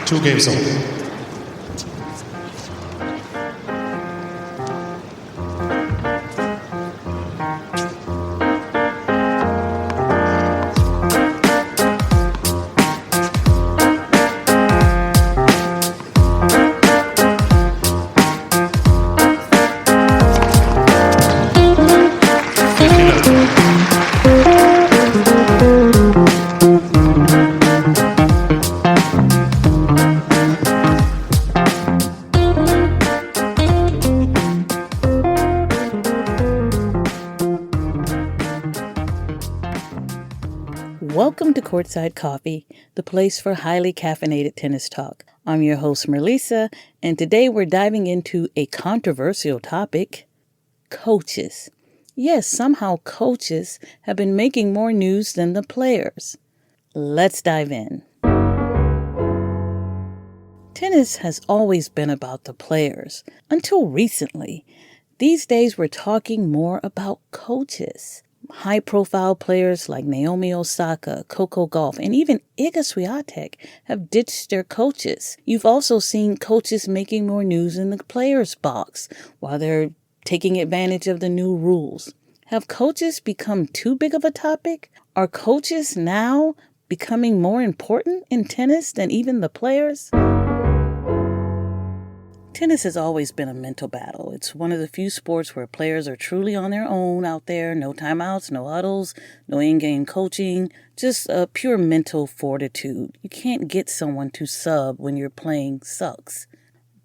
Two games old. Welcome to Courtside Coffee, the place for highly caffeinated tennis talk. I'm your host, Merlisa, and today we're diving into a controversial topic, coaches. Yes, somehow coaches have been making more news than the players. Let's dive in. Tennis has always been about the players, until recently. These days we're talking more about coaches. High-profile players like Naomi Osaka, Coco Gauff, and even Iga Swiatek have ditched their coaches. You've also seen coaches making more news in the players' box while they're taking advantage of the new rules. Have coaches become too big of a topic? Are coaches now becoming more important in tennis than even the players? Tennis has always been a mental battle. It's one of the few sports where players are truly on their own out there. No timeouts, no huddles, no in-game coaching, just a pure mental fortitude. You can't get someone to sub when you're playing sucks.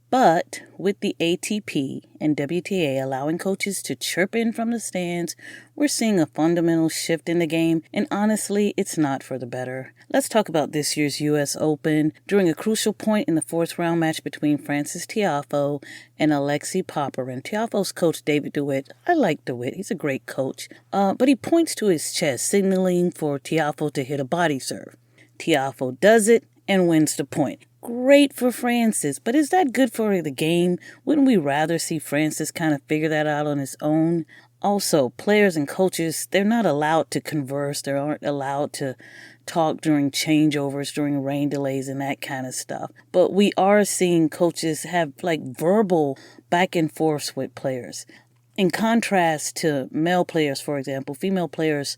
But with the ATP and WTA allowing coaches to chirp in from the stands, we're seeing a fundamental shift in the game, and honestly, it's not for the better. Let's talk about this year's U.S. Open. During a crucial point in the fourth round match between Frances Tiafoe and Alexei Popyrin, Tiafoe's coach David DeWitt, I like DeWitt, he's a great coach, but he points to his chest, signaling for Tiafoe to hit a body serve. Tiafoe does it and wins the point. Great for Francis, but is that good for the game? Wouldn't we rather see Francis kind of figure that out on his own? Also, players and coaches, they're not allowed to converse. They aren't allowed to talk during changeovers, during rain delays and that kind of stuff. But we are seeing coaches have like verbal back and forth with players. In contrast to male players, for example, female players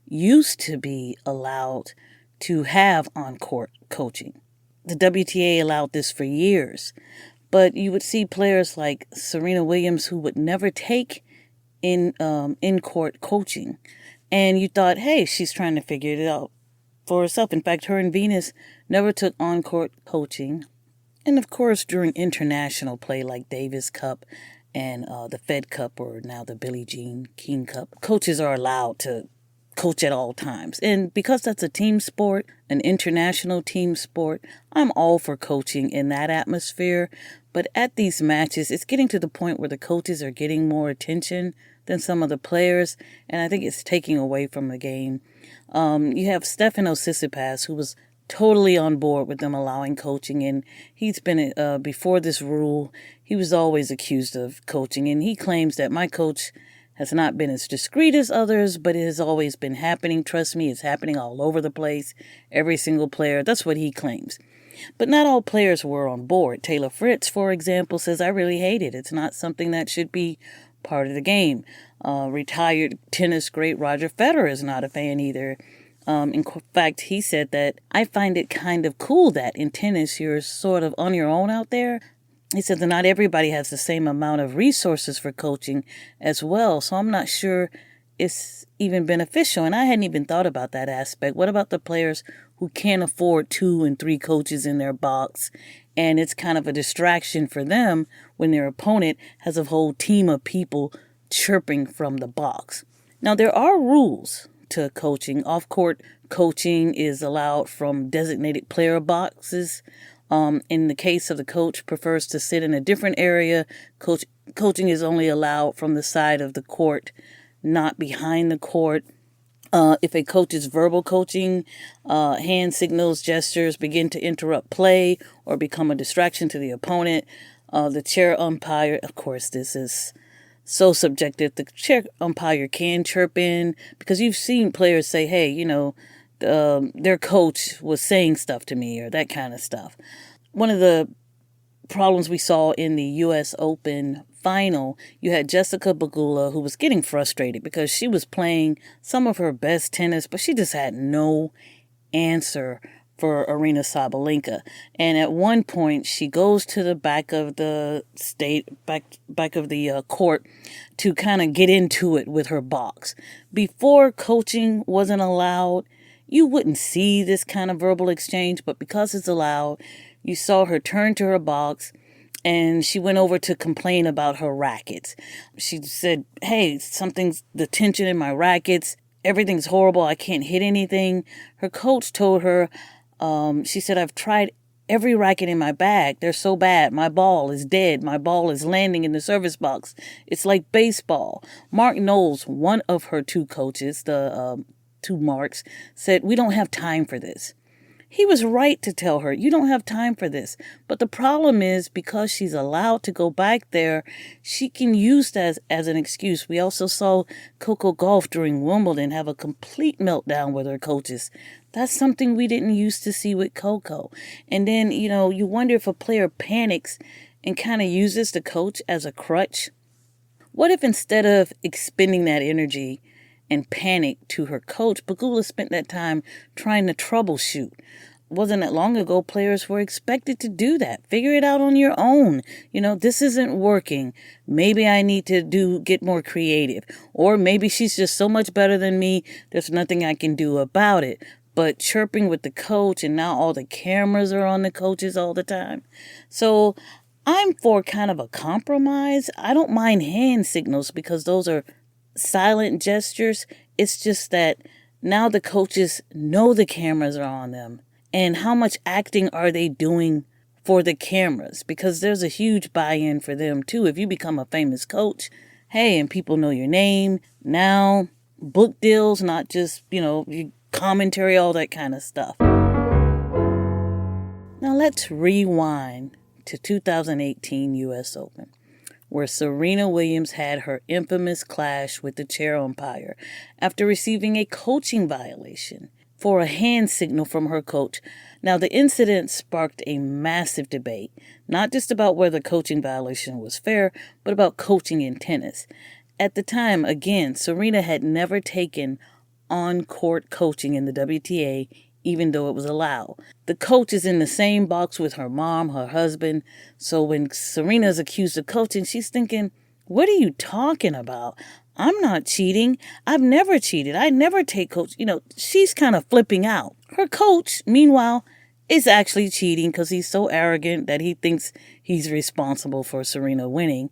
used to be allowed to have on-court coaching. The WTA allowed this for years, but you would see players like Serena Williams who would never take in-court coaching, and you thought, hey, she's trying to figure it out for herself. In fact, her and Venus never took on-court coaching, and of course, during international play like Davis Cup and the Fed Cup, or now the Billie Jean King Cup, coaches are allowed to coach at all times. And because that's a team sport, an international team sport, I'm all for coaching in that atmosphere. But at these matches, it's getting to the point where the coaches are getting more attention than some of the players, and I think it's taking away from the game. You have Stefano Tsitsipas, who was totally on board with them allowing coaching, and he's been, before this rule, he was always accused of coaching, and he claims that my coach has not been as discreet as others, but it has always been happening. Trust me, it's happening all over the place. Every single player, that's what he claims. But not all players were on board. Taylor Fritz, for example, says, I really hate it. It's not something that should be part of the game. Retired tennis great Roger Federer is not a fan either. In fact, he said that, I find it kind of cool that in tennis you're sort of on your own out there. He said that not everybody has the same amount of resources for coaching as well, so I'm not sure it's even beneficial. And I hadn't even thought about that aspect. What about the players who can't afford 2 and 3 coaches in their box, and it's kind of a distraction for them when their opponent has a whole team of people chirping from the box? Now, there are rules to coaching. Off-court coaching is allowed from designated player boxes. In the case of the coach prefers to sit in a different area, coaching is only allowed from the side of the court, not behind the court. If a coach is verbal coaching, hand signals, gestures begin to interrupt play or become a distraction to the opponent. The chair umpire, of course, this is so subjective. The chair umpire can chirp in, because you've seen players say, hey, their coach was saying stuff to me, or that kind of stuff. One of the problems we saw in the U.S. Open final, you had Jessica Pegula, who was getting frustrated because she was playing some of her best tennis, but she just had no answer for Arina Sabalenka. And at one point, she goes to the back of the court to kind of get into it with her box. Before coaching wasn't allowed, you wouldn't see this kind of verbal exchange, but because it's allowed, you saw her turn to her box and she went over to complain about her rackets. She said, hey, the tension in my rackets, everything's horrible, I can't hit anything. Her coach told her, she said, I've tried every racket in my bag. They're so bad. My ball is dead. My ball is landing in the service box. It's like baseball. Mark Knowles, one of her two coaches, the two Marks, said, we don't have time for this. He was right to tell her, you don't have time for this. But the problem is, because she's allowed to go back there, she can use that as an excuse. We also saw Coco Gauff during Wimbledon have a complete meltdown with her coaches. That's something we didn't used to see with Coco. And then, you wonder if a player panics and kind of uses the coach as a crutch. What if instead of expending that energy and panic to her coach, Pegula spent that time trying to troubleshoot? Wasn't that long ago players were expected to do that. Figure it out on your own. This isn't working. Maybe I need to get more creative. Or maybe she's just so much better than me, there's nothing I can do about it. But chirping with the coach, and now all the cameras are on the coaches all the time. So I'm for kind of a compromise. I don't mind hand signals because those are silent gestures. It's just that now the coaches know the cameras are on them. And how much acting are they doing for the cameras? Because there's a huge buy-in for them too. If you become a famous coach, hey, and people know your name, now book deals, not just, commentary, all that kind of stuff. Now let's rewind to 2018 U.S. Open, where Serena Williams had her infamous clash with the chair umpire after receiving a coaching violation for a hand signal from her coach. Now, the incident sparked a massive debate, not just about whether the coaching violation was fair, but about coaching in tennis. At the time, again, Serena had never taken on-court coaching in the WTA, even though it was allowed. The coach is in the same box with her mom, her husband, so when Serena's accused of coaching, she's thinking, what are you talking about? I'm not cheating. I've never cheated. I never take coach. She's kind of flipping out. Her coach, meanwhile, is actually cheating because he's so arrogant that he thinks he's responsible for Serena winning.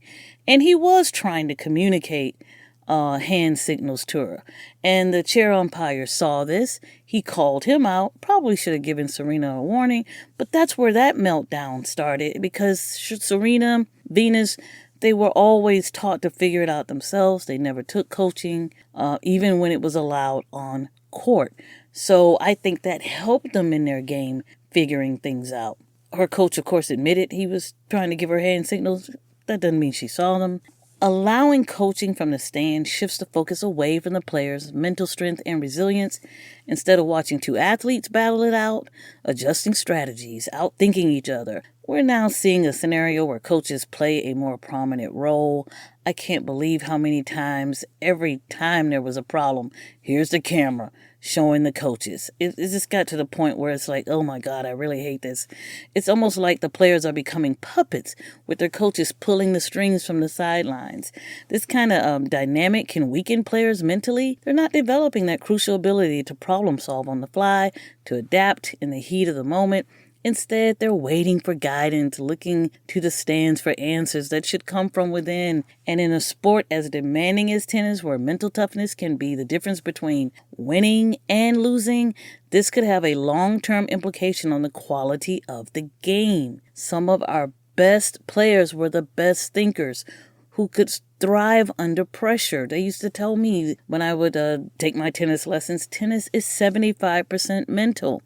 And he was trying to communicate hand signals to her. And the chair umpire saw this. He called him out. Probably should have given Serena a warning. But that's where that meltdown started because Serena, Venus, they were always taught to figure it out themselves. They never took coaching, even when it was allowed on court. So I think that helped them in their game figuring things out. Her coach, of course, admitted he was trying to give her hand signals. That doesn't mean she saw them. Allowing coaching from the stand shifts the focus away from the players' mental strength and resilience. Instead of watching two athletes battle it out, adjusting strategies, outthinking each other, we're now seeing a scenario where coaches play a more prominent role. I can't believe how many times, every time there was a problem, here's the camera showing the coaches. It just got to the point where it's like, oh my God, I really hate this. It's almost like the players are becoming puppets with their coaches pulling the strings from the sidelines. This kind of dynamic can weaken players mentally. They're not developing that crucial ability to problem solve on the fly, to adapt in the heat of the moment. Instead, they're waiting for guidance, looking to the stands for answers that should come from within. And in a sport as demanding as tennis, where mental toughness can be the difference between winning and losing, this could have a long-term implication on the quality of the game. Some of our best players were the best thinkers who could thrive under pressure. They used to tell me when I would take my tennis lessons, tennis is 75% mental.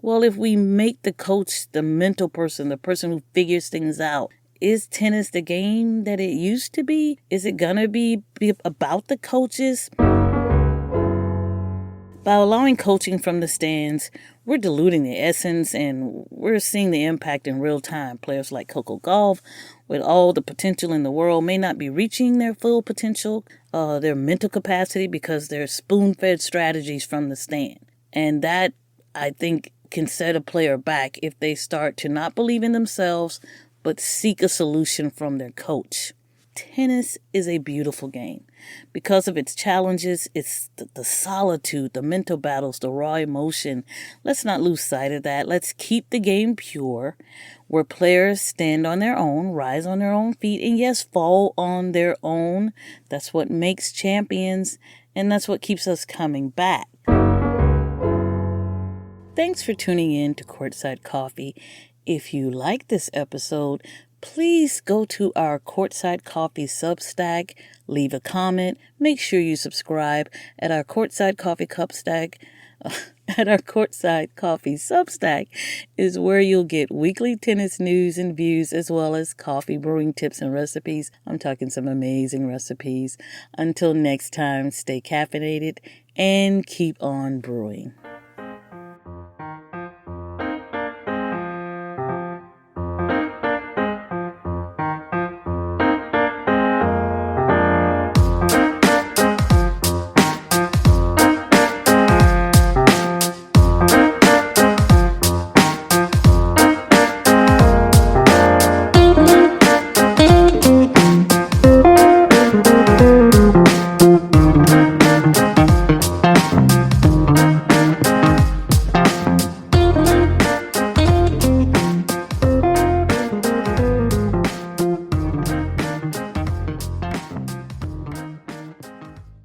Well, if we make the coach the mental person, the person who figures things out, is tennis the game that it used to be? Is it going to be about the coaches? By allowing coaching from the stands, we're diluting the essence and we're seeing the impact in real time. Players like Coco Gauff, with all the potential in the world, may not be reaching their full potential, their mental capacity, because they're spoon-fed strategies from the stand. And that, I think, can set a player back if they start to not believe in themselves, but seek a solution from their coach. Tennis is a beautiful game. Because of its challenges, it's the solitude, the mental battles, the raw emotion. Let's not lose sight of that. Let's keep the game pure, where players stand on their own, rise on their own feet, and yes, fall on their own. That's what makes champions, and that's what keeps us coming back. Thanks for tuning in to Courtside Coffee. If you like this episode, please go to our Courtside Coffee Substack, leave a comment, make sure you subscribe at our Courtside Coffee Substack is where you'll get weekly tennis news and views, as well as coffee brewing tips and recipes. I'm talking some amazing recipes. Until next time, stay caffeinated and keep on brewing.